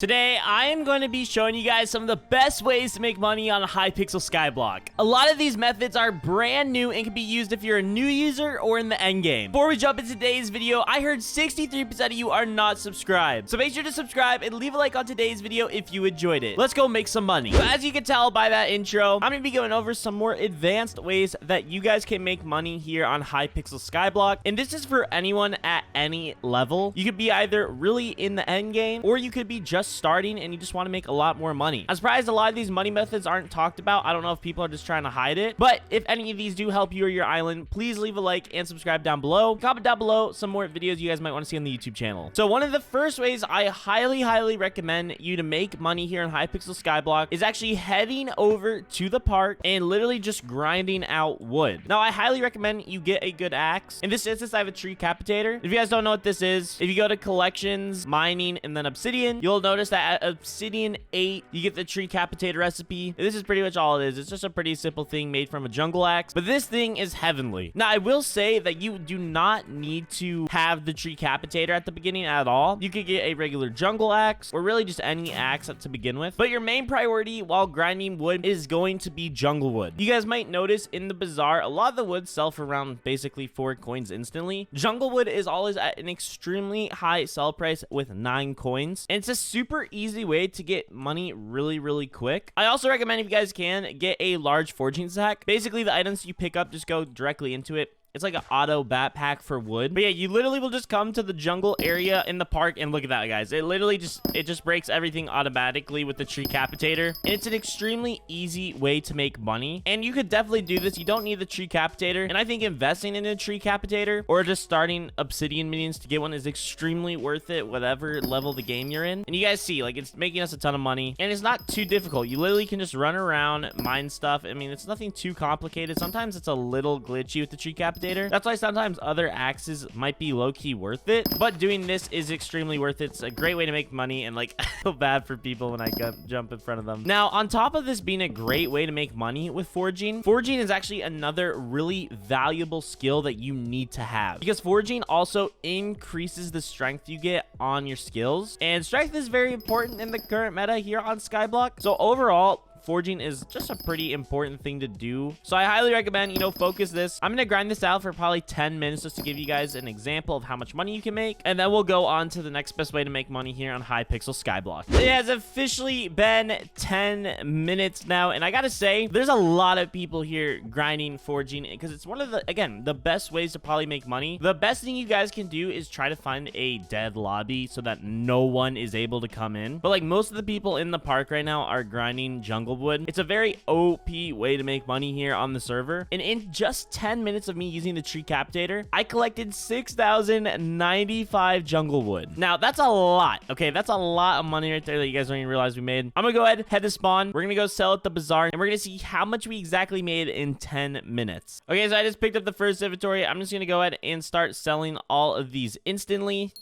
Today, I am going to be showing you guys some of the best ways to make money on a Hypixel Skyblock. A lot of these methods are brand new and can be used if you're a new user or in the end game. Before we jump into today's video, I heard 63% of you are not subscribed. So make sure to subscribe and leave a like on today's video if you enjoyed it. Let's go make some money. So as you can tell by that intro, I'm going to be going over some more advanced ways that you guys can make money here on Hypixel Skyblock. And this is for anyone at any level. You could be either really in the end game or you could be just starting and you just want to make a lot more money. I'm surprised a lot of these money methods aren't talked about. I don't know if people are just trying to hide it, but if any of these do help you or your island, please leave a like and subscribe down below. Comment down below some more videos you guys might want to see on the YouTube channel. So one of the first ways I highly recommend you to make money here in Hypixel Skyblock is actually heading over to the park and literally just grinding out wood. Now I highly recommend you get a good axe. In this instance, I have a tree capitator. If you guys don't know what this is, if you go to collections, mining, and then obsidian, you'll notice that at obsidian 8 you get the tree capitator recipe. This is pretty much all it is. It's just a pretty simple thing made from a jungle axe, but this thing is heavenly. Now I will say that you do not need to have the tree capitator at the beginning at all. You could get a regular jungle axe or really just any axe to begin with, but your main priority while grinding wood is going to be jungle wood. You guys might notice in the bazaar a lot of the wood sell for around basically 4 coins instantly. Jungle wood is always at an extremely high sell price with 9 coins, and it's a super easy way to get money really quick. I also recommend, if you guys can, get a large foraging sack. Basically the items you pick up just go directly into it. It's like an auto backpack for wood. But yeah, you literally will just come to the jungle area in the park and look at that, guys. It literally just breaks everything automatically with the tree capitator. And it's an extremely easy way to make money. And you could definitely do this. You don't need the tree capitator. And I think investing in a tree capitator or just starting obsidian minions to get one is extremely worth it, whatever level the game you're in. And you guys see, like, it's making us a ton of money. And it's not too difficult. You literally can just run around, mine stuff. I mean, it's nothing too complicated. Sometimes it's a little glitchy with the tree capitator. That's why sometimes other axes might be low-key worth it, but doing this is extremely worth it. It's a great way to make money, and like, I feel bad for people when I jump in front of them. Now, on top of this being a great way to make money with foraging is actually another really valuable skill that you need to have, because foraging also increases the strength you get on your skills, and strength is very important in the current meta here on Skyblock. So overall, foraging is just a pretty important thing to do. So I highly recommend, focus this. I'm going to grind this out for probably 10 minutes just to give you guys an example of how much money you can make. And then we'll go on to the next best way to make money here on Hypixel Skyblock. It has officially been 10 minutes now. And I got to say, there's a lot of people here grinding, foraging, because it's one of the, again, the best ways to probably make money. The best thing you guys can do is try to find a dead lobby so that no one is able to come in. But like most of the people in the park right now are grinding jungle wood. It's a very OP way to make money here on the server. And in just 10 minutes of me using the tree capitator, I collected 6,095 jungle wood. Now, that's a lot. Okay, that's a lot of money right there that you guys don't even realize we made. I'm gonna go ahead, head to spawn. We're gonna go sell at the bazaar, and we're gonna see how much we exactly made in 10 minutes. Okay, so I just picked up the first inventory. I'm just gonna go ahead and start selling all of these instantly.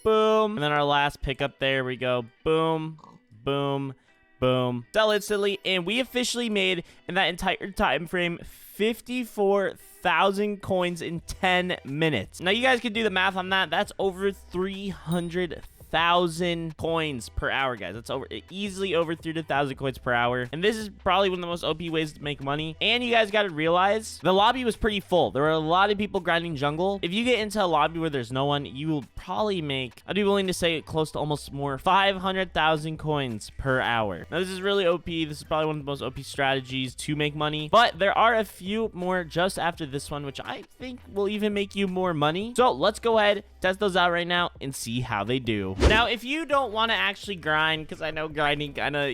Boom. And then our last pickup, there we go. Boom, boom, boom. Sell instantly, and we officially made, in that entire time frame, 54,000 coins in 10 minutes. Now you guys can do the math on that. That's over 300,000 coins per hour, guys. That's easily over 300,000 coins per hour, and this is probably one of the most OP ways to make money. And you guys got to realize the lobby was pretty full. There were a lot of people grinding jungle. If you get into a lobby where there's no one, you will probably make, I'd be willing to say, close to almost more 500,000 coins per hour. Now this is really OP. This is probably one of the most OP strategies to make money, but there are a few more just after this one, which I think will even make you more money. So let's go ahead, test those out right now, and see how they do. Now, if you don't want to actually grind, because I know grinding kind of,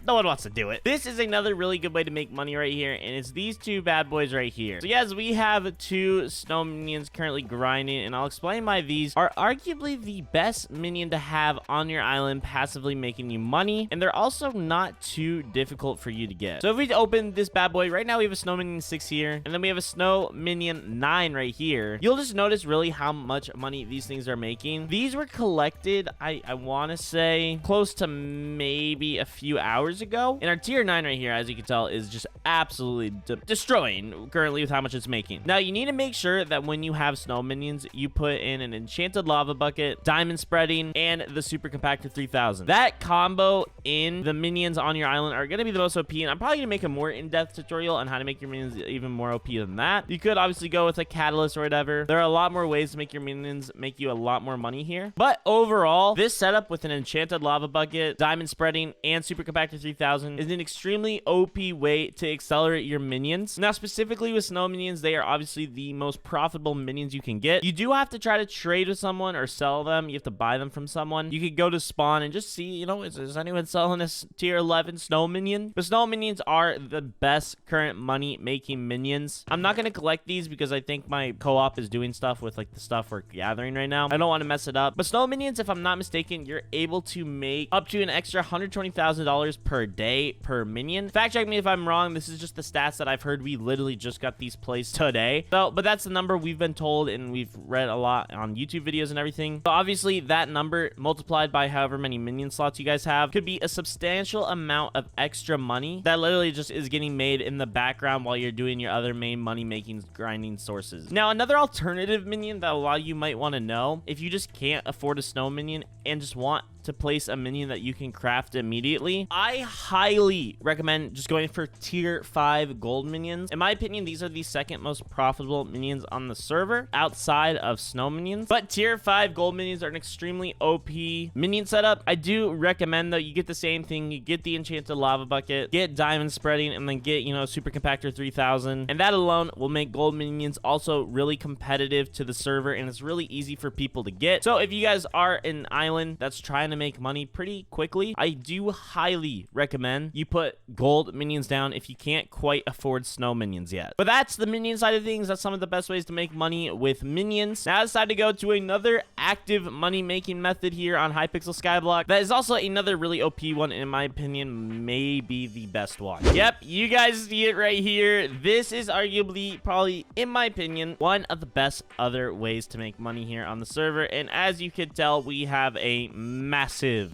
no one wants to do it, this is another really good way to make money right here, and it's these two bad boys right here. So yes, we have 2 snow minions currently grinding, and I'll explain why these are arguably the best minion to have on your island, passively making you money, and they're also not too difficult for you to get. So if we open this bad boy right now, we have a snow minion 6 here, and then we have a snow minion 9 right here. You'll just notice really how much money these things are making. These were collected, I want to say, close to maybe a few hours hours ago. And our tier 9 right here, as you can tell, is just absolutely destroying currently with how much it's making. Now, you need to make sure that when you have snow minions, you put in an enchanted lava bucket, diamond spreading, and the super compactor 3000. That combo in the minions on your island are going to be the most OP, and I'm probably going to make a more in-depth tutorial on how to make your minions even more OP than that. You could obviously go with a catalyst or whatever. There are a lot more ways to make your minions make you a lot more money here. But overall, this setup with an enchanted lava bucket, diamond spreading, and super compactor 3000 is an extremely OP way to accelerate your minions. Now, specifically with snow minions, they are obviously the most profitable minions you can get. You do have to try to trade with someone or sell them. You have to buy them from someone. You could go to spawn and just see, you know, is anyone selling this tier 11 snow minion? But snow minions are the best current money making minions. I'm not going to collect these because I think my co-op is doing stuff with like the stuff we're gathering right now. I don't want to mess it up. But snow minions, if I'm not mistaken, you're able to make up to an extra $120,000 per day per minion. Fact check me if I'm wrong. This is just the stats that I've heard. We literally just got these placed today. So, but that's the number we've been told and we've read a lot on YouTube videos and everything. So obviously that number multiplied by however many minion slots you guys have could be a substantial amount of extra money that literally just is getting made in the background while you're doing your other main money making grinding sources. Now, another alternative minion that a lot of you might want to know, if you just can't afford a snow minion and just want to place a minion that you can craft immediately, I highly recommend just going for tier 5 gold minions. In my opinion, these are the second most profitable minions on the server outside of snow minions. But tier 5 gold minions are an extremely OP minion setup. I do recommend though you get the same thing. You get the enchanted lava bucket, get diamond spreading, and then get, you know, super compactor 3000, and that alone will make gold minions also really competitive to the server, and it's really easy for people to get. So if you guys are an island that's trying to make money pretty quickly, I do highly recommend you put gold minions down if you can't quite afford snow minions yet. But that's the minion side of things. That's some of the best ways to make money with minions. Now it's time to go to another active money making method here on Hypixel Skyblock. That is also another really OP one, in my opinion, maybe the best one. Yep, you guys see it right here. This is arguably, probably, in my opinion, one of the best other ways to make money here on the server. And as you can tell, we have a massive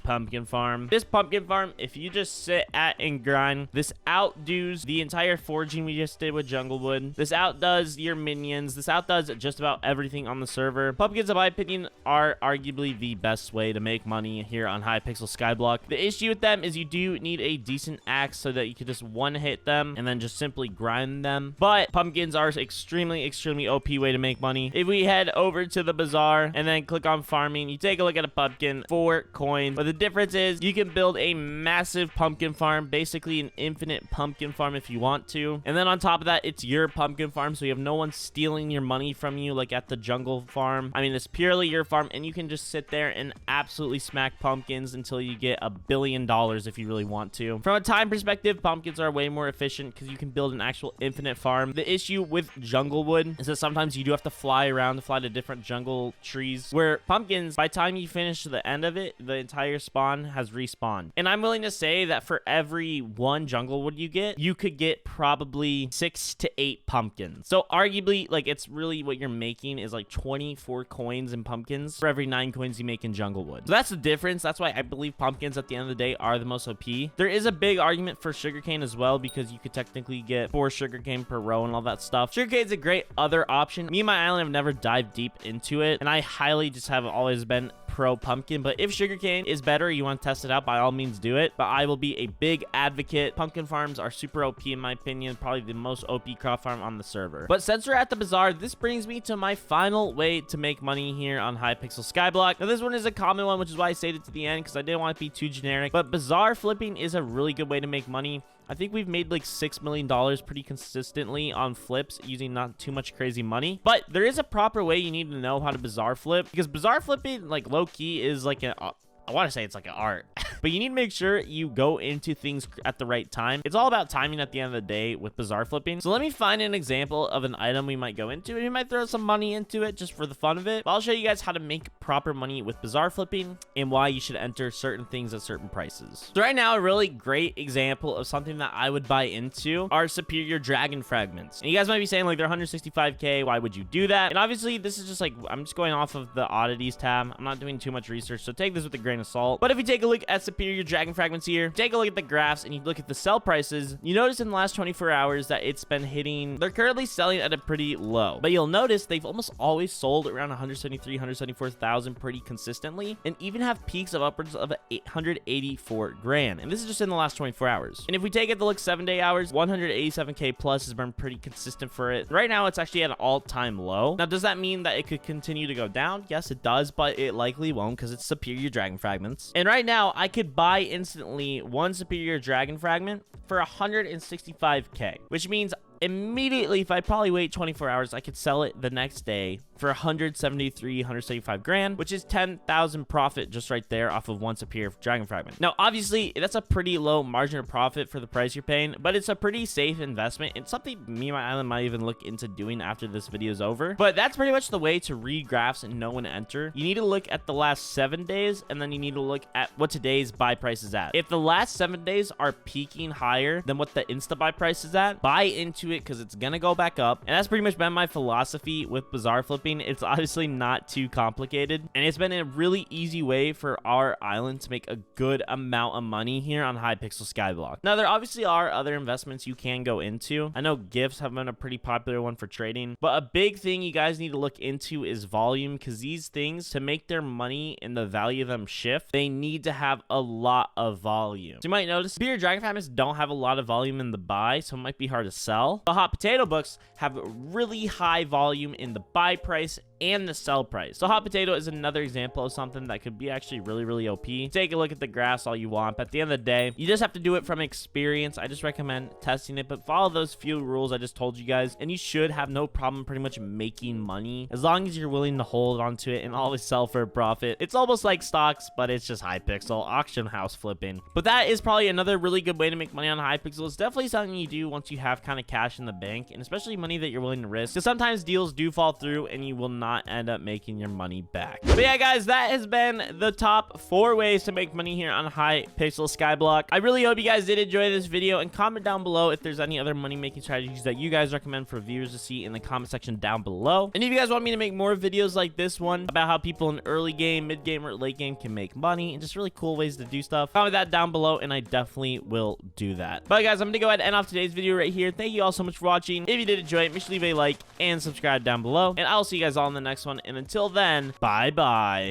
pumpkin farm. This pumpkin farm, if you just sit at and grind, this outdoes the entire foraging we just did with Junglewood. This outdoes your minions. This outdoes just about everything on the server. Pumpkins, in my opinion, are arguably the best way to make money here on Hypixel Skyblock. The issue with them is you do need a decent axe so that you can just one hit them and then just simply grind them. But pumpkins are extremely OP way to make money. If we head over to the bazaar and then click on farming, you take a look at a pumpkin, 4 coins. But the difference is you can build a massive pumpkin farm, basically an infinite pumpkin farm if you want to. And then on top of that, it's your pumpkin farm, so you have no one stealing your money from you like at the jungle farm. I mean, it's purely your farm, and you can just sit there and absolutely smack pumpkins until you get $1 billion if you really want to. From a time perspective, pumpkins are way more efficient because you can build an actual infinite farm. The issue with Junglewood is that sometimes you do have to fly around to fly to different jungle trees, where pumpkins, by the time you finish the end of it, the entire spawn has respawned. And I'm willing to say that for every 1 Junglewood you get, you could get probably 6 to 8 pumpkins. So arguably, like, it's really what you're making is like 24 coins in pumpkins for every 9 coins you make in Junglewood. So that's the difference. That's why I believe pumpkins at the end of the day are the most OP. There is a big argument for sugarcane as well, because you could technically get 4 sugarcane per row and all that stuff. Sugarcane's a great other option. Me and my island have never dived deep into it, and I highly just have always been pro pumpkin. But if sugarcane is better, you want to test it out, by all means do it. But I will be a big advocate. Pumpkin farms are super OP in my opinion, probably the most OP crop farm on the server. But since we're at the bazaar, this brings me to my final way to make money here on Hypixel Skyblock. Now this one is a common one, which is why I saved it to the end, because I didn't want it to be too generic. But bazaar flipping is a really good way to make money. I think we've made like $6 million pretty consistently on flips using not too much crazy money. But there is a proper way you need to know how to bazaar flip, because bazaar flipping, like, low key is like an I want to say it's like an art. But you need to make sure you go into things at the right time. It's all about timing at the end of the day with bazaar flipping. So let me find an example of an item we might go into. We might throw some money into it just for the fun of it. But I'll show you guys how to make proper money with bazaar flipping and why you should enter certain things at certain prices. So right now, a really great example of something that I would buy into are superior dragon fragments. And you guys might be saying, like, they're 165k. Why would you do that? And obviously, this is just like, I'm just going off of the oddities tab. I'm not doing too much research, so take this with a grain grain of salt. But if you take a look at superior dragon fragments here, take a look at the graphs, and you look at the sell prices, you notice in the last 24 hours that it's been hitting, they're currently selling at a pretty low. But you'll notice they've almost always sold around 173, 174,000 pretty consistently, and even have peaks of upwards of 884 grand. And this is just in the last 24 hours. And if we take it to look 7-day hours, 187k plus has been pretty consistent for it. Right now, it's actually at an all-time low. Now, does that mean that it could continue to go down? Yes, it does, but it likely won't because it's superior dragon fragments. And right now, I could buy instantly one superior dragon fragment for 165k, which means immediately, if I probably wait 24 hours, I could sell it the next day for 173, 175 grand, which is 10,000 profit just right there off of one superior dragon fragment. Now, obviously, that's a pretty low margin of profit for the price you're paying, but it's a pretty safe investment. It's something me and my island might even look into doing after this video is over. But that's pretty much the way to read graphs and know when to enter. You need to look at the last 7 days, and then you need to look at what today's buy price is at. If the last 7 days are peaking higher than what the insta buy price is at, buy into it because it's gonna go back up. And that's pretty much been my philosophy with bazaar flipping. It's obviously not too complicated, and it's been a really easy way for our island to make a good amount of money here on Hypixel Skyblock. Now, there obviously are other investments you can go into. I know gifts have been a pretty popular one for trading, but a big thing you guys need to look into is volume, because these things, to make their money and the value of them shift, they need to have a lot of volume. So you might notice superior dragon fragments don't have a lot of volume in the buy, so it might be hard to sell. The hot potato books have really high volume in the buy price and the sell price. So hot potato is another example of something that could be actually really OP. Take a look at the graphs all you want, but at the end of the day, you just have to do it from experience. I just recommend testing it, but follow those few rules I just told you guys, and you should have no problem pretty much making money as long as you're willing to hold on to it and always sell for a profit. It's almost like stocks, but it's just Hypixel auction house flipping. But that is probably another really good way to make money on Hypixel. It's definitely something you do once you have kind of cash in the bank, and especially money that you're willing to risk, because sometimes deals do fall through and you will not end up making your money back. But yeah, guys, that has been the top 4 ways to make money here on Hypixel Skyblock. I really hope you guys did enjoy this video, and comment down below if there's any other money making strategies that you guys recommend for viewers to see in the comment section down below. And if you guys want me to make more videos like this one about how people in early game, mid game, or late game can make money and just really cool ways to do stuff, comment that down below and I definitely will do that. But guys, I'm gonna go ahead and end off today's video right here. Thank you all so much for watching. If you did enjoy it, make sure to leave a like and subscribe down below, and I'll see you guys all in the next one. And until then, bye bye.